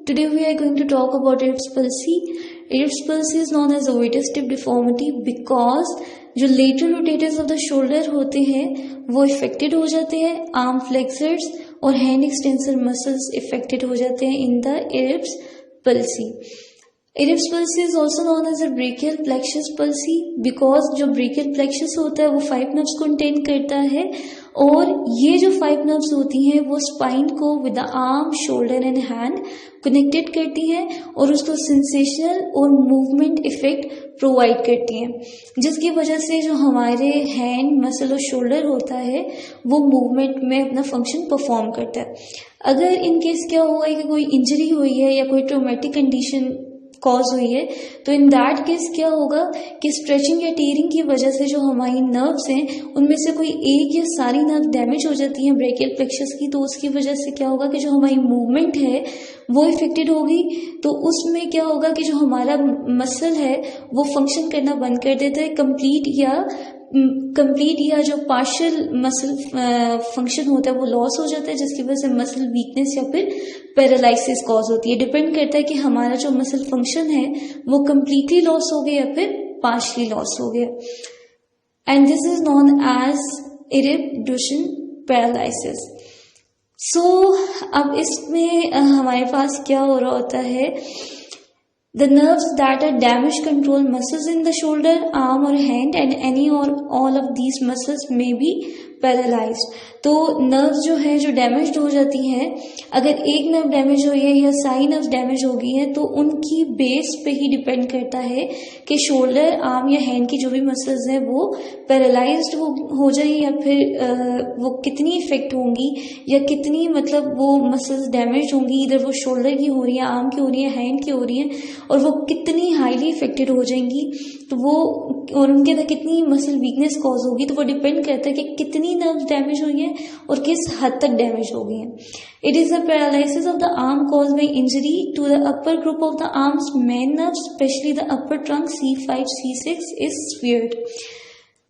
Today we are going to talk about Erb's palsy. Erb's palsy is known as ovitus tip deformity because जो lateral rotators of the shoulder होते हैं वो affected हो जाते हैं, arm flexors और hand extensor muscles affected हो जाते हैं in the Erb's palsy. Erb's palsy is also known as a brachial plexus palsy because जो brachial plexus होता है वो 5 nerves contain करता है और ये जो 5 nerves होती हैं वो spine को with the arm, shoulder and hand connected करती हैं और उसको sensational और movement effect प्रोवाइड करती हैं, जिसकी वजह से जो हमारे हैंड मसल और शोल्डर होता है वो मूवमेंट में अपना फंक्शन परफॉर्म करता है. अगर इन केस क्या हुआ है कि कोई इंजरी हुई है या कोई ट्रोमेटिक कंडीशन कॉज हुई है तो इन दैट केस क्या होगा कि स्ट्रेचिंग या टीयरिंग की वजह से जो हमारी नर्व्स हैं उनमें से कोई एक या सारी नर्व डैमेज हो जाती हैं ब्रेकियल प्लेक्सस की, तो उसकी वजह से क्या होगा कि जो हमारी मूवमेंट है वो इफेक्टेड होगी. तो उसमें क्या होगा कि जो हमारा मसल है वो फंक्शन करना बंद कर देता है, कंप्लीट या जो पार्शियल मसल फंक्शन होता है वो लॉस हो जाता है, जिसकी वजह से मसल वीकनेस या फिर पैरालिसिस कॉज होती है. डिपेंड करता है कि हमारा जो मसल फंक्शन है वो कम्प्लीटली लॉस हो गया या फिर पार्शियली लॉस हो गया. And this is known as Erb Duchenne paralysis. So अब इसमें हमारे पास क्या हो रहा होता है, the nerves that are damaged control muscles in the shoulder, arm or hand and any or all of these muscles may be paralyzed. तो nerves जो है जो डैमेज हो जाती हैं, अगर एक नर्व डैमेज हुई है या सारी नर्व्स डैमेज हो गई हैं तो उनकी बेस पे ही डिपेंड करता है कि शोल्डर, आर्म या हैंड की जो भी मसल्स हैं वो पैरालाइज्ड हो जाए या फिर वो कितनी इफेक्ट होंगी या कितनी मतलब वो मसल्स डैमेज होंगी, इधर वो शोल्डर की हो रही है, आर्म की हो रही है, हैंड की हो रही है और वो कितनी हाईली इफेक्टेड हो जाएंगी तो वो और उनके अंदर कितनी मसल वीकनेस कॉज होगी, तो वो डिपेंड करता है कि कितनी नर्व्स डैमेज हुई हैं और किस हद तक डैमेज हो गई हैं. It is the paralysis of the arm cause by injury to the upper group of the arm's main nerve, specially the upper trunk C5 C6 is spared.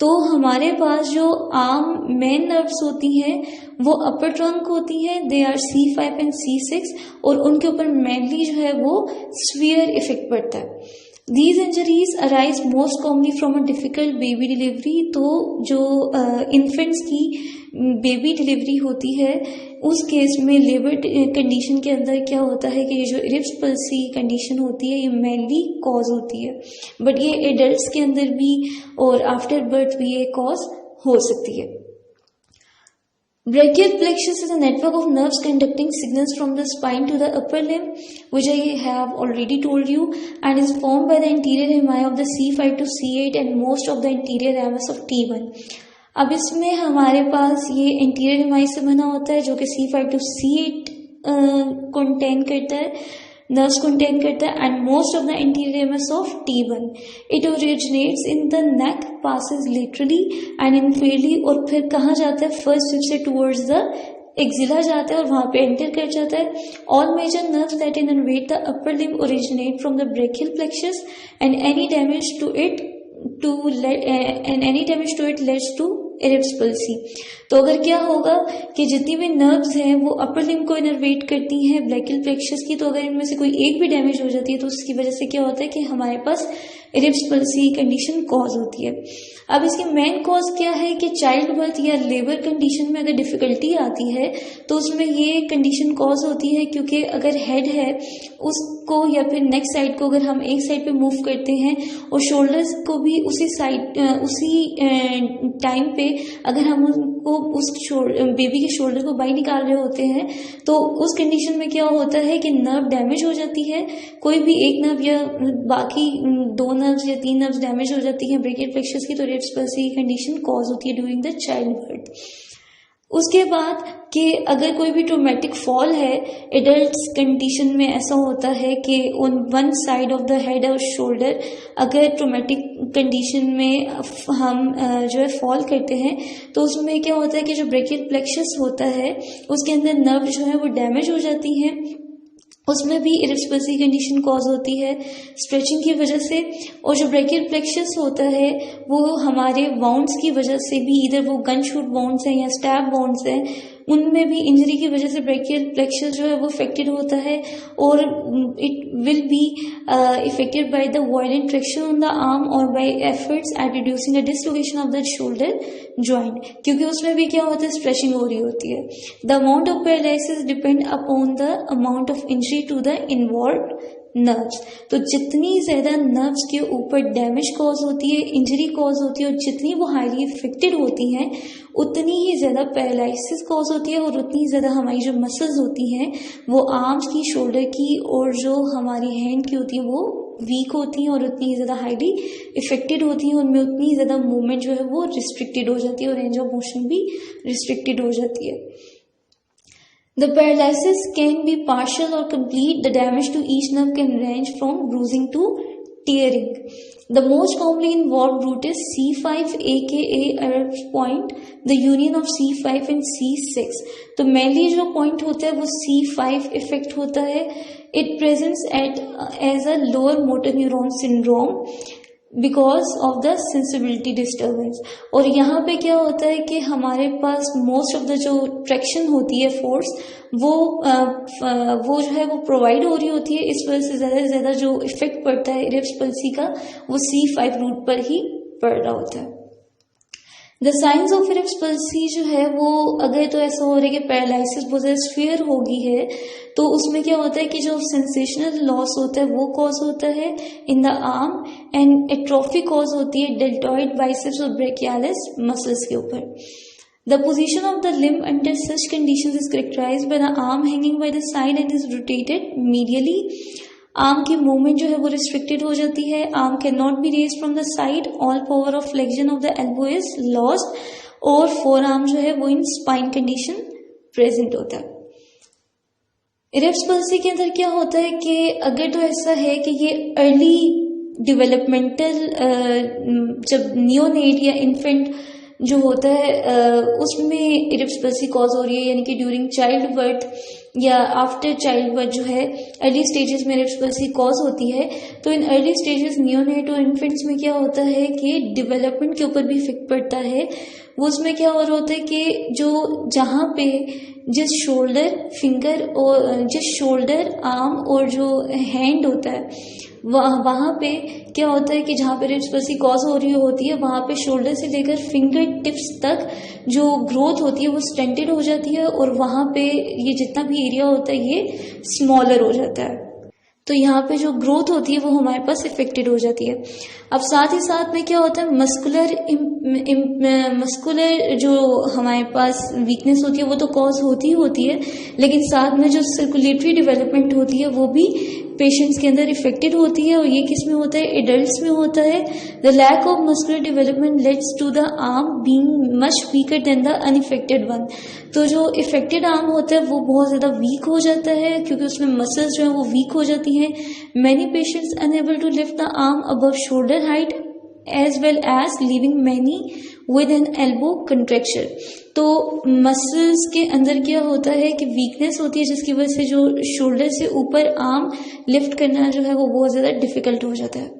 तो हमारे पास जो आर्म मेन नर्व्स होती हैं वो अपर trunk होती हैं, they are C5 and C6 और उनके ऊपर मेनली जो है वो स्फीयर इफेक्ट पड़ता है. These injuries arise most commonly from a difficult baby delivery. तो जो इन्फेंट्स की बेबी डिलीवरी होती है उस केस में लेबर कंडीशन के अंदर क्या होता है कि ये जो Erb's palsy कंडीशन होती है ये मेनली कॉज होती है, बट ये एडल्ट्स के अंदर भी और आफ्टर बर्थ भी ये कॉज हो सकती है. Brachial plexus is a network of nerves conducting signals from the spine to the upper limb, which I have already told you, and is formed by the anterior rami of the C5 to C8 and most of the anterior ramus of T1. अब इसमें हमारे पास ये anterior rami से बना होता है जो कि C5 to C8 कंटेन करता है, nerves contain करता है, and most of the anterior ramus of T1. It originates in the neck, passes laterally and inferiorly और फिर कहाँ जाता है, फर्स्ट से towards the axilla जाता है और वहाँ पे एंटर कर जाता है. All major nerves that innervate the upper limb originate from the brachial plexus and any damage to it leads to Erb's palsy. तो अगर क्या होगा कि जितनी भी नर्व्स हैं वो अपर लिम्ब को इनर्वेट करती हैं ब्रेकियल प्लेक्सस की, तो अगर इनमें से कोई एक भी डैमेज हो जाती है तो उसकी वजह से क्या होता है कि हमारे पास Erb's palsy कंडीशन कॉज होती है. अब इसकी मेन कॉज क्या है कि चाइल्ड बर्थ या लेबर कंडीशन में अगर डिफिकल्टी आती है तो उसमें ये कंडीशन कॉज होती है, क्योंकि अगर हेड है उसको या फिर नेक साइड को अगर हम एक साइड पे मूव करते हैं और शोल्डर्स को भी उसी टाइम पे अगर हम उनको उस बेबी के शोल्डर को बाहर निकाल रहे होते हैं तो उस कंडीशन में क्या होता है कि नर्व डैमेज हो जाती है, कोई भी एक नर्व या बाकी 2 नर्व्स या 3 नर्व्स डैमेज हो जाती हैं ब्रेकियल प्लेक्सस की, तो Erb's palsy कंडीशन कॉज होती है ड्यूरिंग द चाइल्ड बर्थ. उसके बाद कि अगर कोई भी ट्रोमेटिक फॉल है एडल्ट्स कंडीशन में ऐसा होता है कि on one side of the head और शोल्डर अगर ट्रोमेटिक कंडीशन में हम जो है फॉल करते हैं तो उसमें क्या होता है कि जो ब्रेकियल प्लेक्सस होता है उसके अंदर नर्व जो है वो डैमेज हो जाती हैं, उसमें भी Erb's palsy कंडीशन कॉज होती है स्ट्रेचिंग की वजह से. और जो ब्रेकियल प्लेक्सस होता है वो हमारे वाउंड्स की वजह से भी, इधर वो गन शूट वाउंड्स हैं या स्टैब वाउंड्स हैं, उनमें भी इंजरी की वजह से ब्रेकियल प्लेक्सस जो है वो अफेक्टेड होता है और it will be affected by the violent traction on the arm और by efforts at reducing the dislocation of the shoulder joint, क्योंकि उसमें भी क्या होता है, स्ट्रेचिंग हो रही होती है। The amount of paralysis depend upon the amount of injury to the involved nerves. तो जितनी ज्यादा नर्व्स के ऊपर डैमेज कॉज होती है, इंजरी कॉज होती है और जितनी वो हाईली इफेक्टेड होती हैं उतनी ही ज्यादा पैरालिसिस कॉज होती है और उतनी ज्यादा हमारी जो मसल्स होती हैं वो आर्म्स की, शोल्डर की और जो हमारी हैंड की होती है वो वीक होती हैं और उतनी ज़्यादा हाईली इफेक्टेड होती हैं, उनमें उतनी ज़्यादा मूवमेंट जो है वो रिस्ट्रिक्टेड हो जाती है और रेंज ऑफ मोशन भी रिस्ट्रिक्टेड हो जाती है। The paralysis can be partial or complete. The damage to each nerve can range from bruising to tearing. The most commonly involved route is C5 aka Erb's point, the union of C5 and C6. तो mainly जो point होता है वो C5 effect होता है. It presents as a lower motor neuron syndrome because of the sensibility disturbance. और यहाँ पे क्या होता है कि हमारे पास मोस्ट ऑफ द जो ट्रैक्शन होती है फोर्स वो जो है वो प्रोवाइड हो रही होती है, इस वजह से ज़्यादा से ज़्यादा जो इफेक्ट पड़ता है इरेप्स पल्सी का वो C5 रूट पर ही पड़ रहा होता है। द साइंस ऑफ इरेप्स पल्सी जो है वो अगर तो ऐसा हो रहा है कि पैरालिसिस बहुत ज़्यादा स्फीयर हो गई है तो उसमें क्या होता है कि जो सेंसेशनल लॉस होता है वो कॉज होता है in the arm and atrophy cause होती है डेल्टॉइड, बाइसेप्स और ब्रेकियालिस मसल्स के ऊपर। The position of the limb under such conditions is characterized by the arm hanging by the side and is rotated medially. Arm की movement जो है वो restricted हो जाती है। Arm can not be raised from the side, all power of flexion of the elbow is lost और four arm जो है वो इन स्पाइन कंडीशन प्रेजेंट होता है। इरेप्स पल्सी के अंदर क्या होता है कि अगर तो ऐसा है कि ये अर्ली डेवलपमेंटल जब नियोनेट या इन्फेंट जो होता है उसमें इरेप्स पल्सी कॉज हो रही है, यानी कि ड्यूरिंग चाइल्ड बर्थ या आफ्टर चाइल्ड बर्थ जो है अर्ली स्टेजेस में इरेप्स पल्सी कॉज होती है। तो इन अर्ली स्टेजेस नियोनेट और इन्फेंट्स में क्या होता है कि डेवलपमेंट के ऊपर भी इफेक्ट पड़ता है। वो उसमें क्या हो रहा होता है कि जो जहाँ पे जिस शोल्डर आर्म और जो हैंड होता है वहाँ पे क्या होता है कि जहाँ पे इरेप्स पल्सी कॉज हो रही होती है वहाँ पे शोल्डर से लेकर फिंगर टिप्स तक जो ग्रोथ होती है वो स्टंटेड हो जाती है और वहाँ पे ये जितना भी एरिया होता है ये स्मॉलर हो जाता है। तो यहाँ पे जो ग्रोथ होती है वो हमारे पास इफेक्टेड हो जाती है। अब साथ ही साथ में क्या होता है मस्कुलर जो हमारे पास वीकनेस होती है वो तो कॉज होती है, लेकिन साथ में जो सर्कुलेटरी डेवलपमेंट होती है वो भी पेशेंट्स के अंदर इफेक्टेड होती है। और ये किस में होता है, एडल्ट्स में होता है। The lack of muscular development leads to the arm being much weaker than the unaffected one. तो जो इफेक्टेड आर्म होता है वो बहुत ज़्यादा वीक हो जाता है क्योंकि उसमें मसल्स जो है वो वीक हो जाती हैं। Many patients unable to lift the arm above shoulder height as well as leaving many with an elbow contraction। तो मसल्स के अंदर क्या होता है कि वीकनेस होती है जिसकी वजह से जो शोल्डर से ऊपर आर्म लिफ्ट करना जो है वो बहुत ज़्यादा डिफिकल्ट हो जाता है।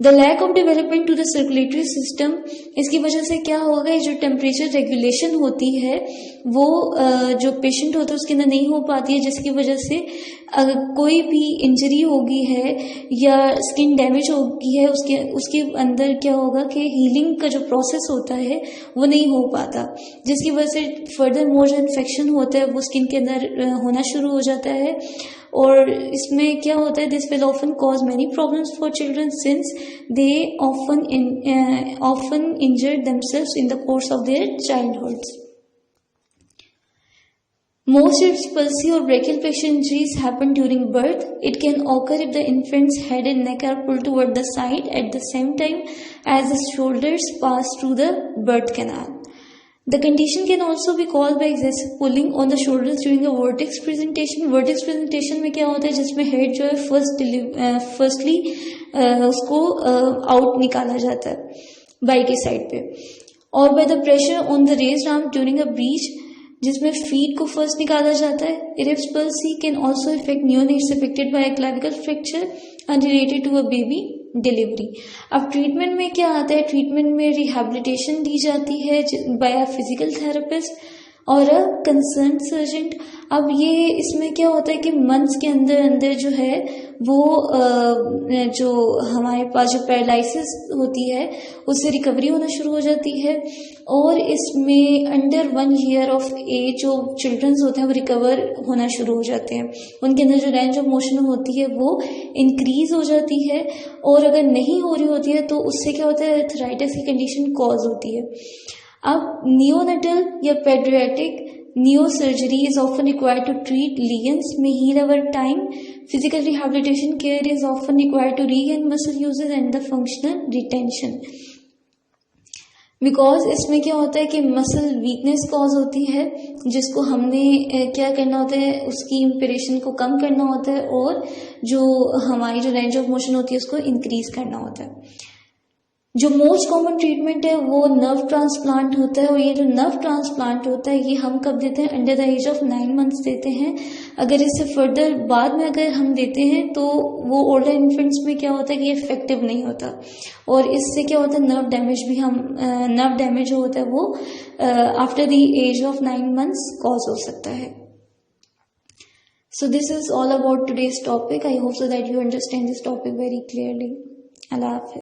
The lack of development to the circulatory system, इसकी वजह से क्या होगा, जो टेम्परेचर रेगुलेशन होती है वो जो पेशेंट होता है उसके अंदर नहीं हो पाती है, जिसकी वजह से अगर कोई भी इंजरी होगी है या स्किन डैमेज होगी है उसके अंदर क्या होगा कि हीलिंग का जो प्रोसेस होता है वो नहीं हो पाता, जिसकी वजह से फर्दर मोर जो इन्फेक्शन होता है वो स्किन के अंदर होना शुरू हो जाता है। और इसमें क्या होता है, this will often cause many problems for children since they often injure themselves in the course of their childhood. Most ireps palsy or brachial plexus injuries happen during birth. It can occur if the infant's head and neck are pulled toward the side at the same time as the shoulders pass through the birth canal. The condition can also be caused by excessive pulling on the shoulders during a vertex presentation. Vertex presentation में क्या होता है, जिसमें head जो है firstly उसको out निकाला जाता है बाई के साइड पे, और by the pressure on the raised arm during a breech जिसमें फीट को फर्स्ट निकाला जाता है। Erb's palsy can also affect neonates affected by clavicle fracture unrelated to a baby delivery. अब ट्रीटमेंट में क्या आता है, ट्रीटमेंट में रिहैबिलिटेशन दी जाती है बाय अ फिजिकल थेरेपिस्ट, और अ कंसर्न सर्जन, अब ये इसमें क्या होता है कि मंथ्स के अंदर अंदर जो है वो जो हमारे पास जो पैरालिसिस होती है उससे रिकवरी होना शुरू हो जाती है। और इसमें अंडर 1 ईयर ऑफ एज जो चिल्ड्रंस होते हैं वो रिकवर होना शुरू हो जाते हैं, उनके अंदर जो रेंज ऑफ मोशन होती है वो इंक्रीज हो जाती है। और अगर नहीं हो रही होती है तो उससे क्या होता है, आर्थराइटिस की कंडीशन कॉज होती है। अब नियोनेटल या paediatric neosurgery is often required to treat lesions, may heal over time. Physical rehabilitation care is often required to regain muscle uses and the functional retention. Because इसमें क्या होता है कि मसल वीकनेस कॉज होती है, जिसको हमने क्या करना होता है, उसकी इम्परेशन को कम करना होता है और जो हमारी जो रेंज ऑफ मोशन होती है उसको इंक्रीज करना होता है। जो मोस्ट कॉमन ट्रीटमेंट है वो नर्व ट्रांसप्लांट होता है। और ये जो नर्व ट्रांसप्लांट होता है ये हम कब देते हैं, under the age of 9 months देते हैं। अगर इससे फर्दर बाद में अगर हम देते हैं तो वो ओल्डर इन्फेंट्स में क्या होता है कि ये इफेक्टिव नहीं होता, और इससे क्या होता है नर्व डैमेज भी नर्व डैमेज जो होता है वो after the age of 9 months cause हो सकता है। So this is all about today's topic. I hope so that you understand this topic very clearly. Allah Hafiz.